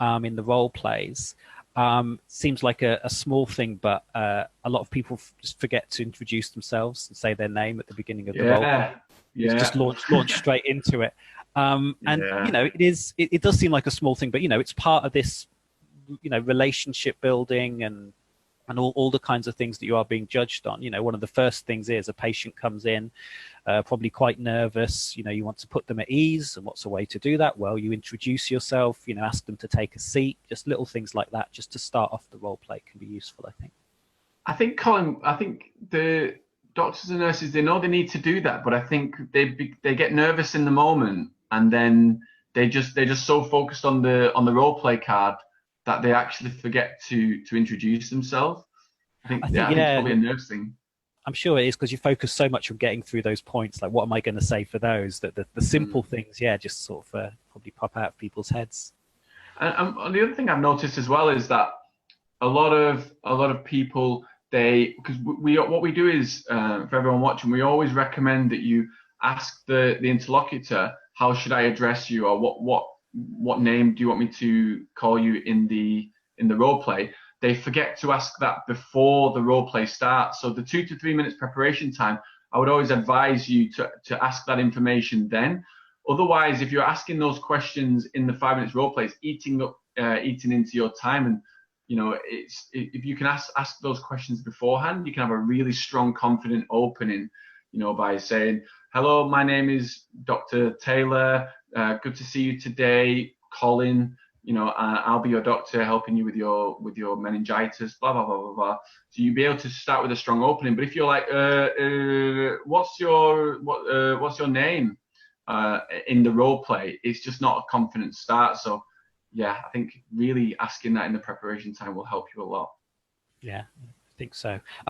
in the role plays seems like a small thing, but a lot of people just forget to introduce themselves and say their name at the beginning of the role play. Yeah, It's just yeah, launch straight into it. And yeah. it does seem like a small thing, but it's part of this relationship building and all the kinds of things that you are being judged on. One of the first things is a patient comes in, probably quite nervous. You want to put them at ease. And what's a way to do that? Well, you introduce yourself, ask them to take a seat, just little things like that, just to start off the role play can be useful, I think. I think, Colin, I think the doctors and nurses, they know they need to do that, but I think they get nervous in the moment, and then they're just so focused on the role play card that they actually forget to introduce themselves. I think, I think it's yeah, probably a nerves thing. I'm sure it is because you focus so much on getting through those points. Like, what am I going to say for those? That the simple Mm. things, yeah, just sort of probably pop out of people's heads. And the other thing I've noticed as well is that a lot of people, they, because we what we do is, for everyone watching, we always recommend that you ask the interlocutor, how should I address you, or what name do you want me to call you in the role play. They forget to ask that before the role play starts. So the 2 to 3 minutes preparation time, I would always advise you to ask that information then. Otherwise, if you're asking those questions in the 5 minutes role play, it's eating into your time. And it's, if you can ask those questions beforehand, you can have a really strong, confident opening, by saying, hello, my name is Dr. Taylor, good to see you today, Colin. I'll be your doctor, helping you with your meningitis, blah blah blah blah blah. So you'll be able to start with a strong opening. But if you're like, what's your name, in the role play, it's just not a confident start. So yeah, I think really asking that in the preparation time will help you a lot. Yeah, I think so.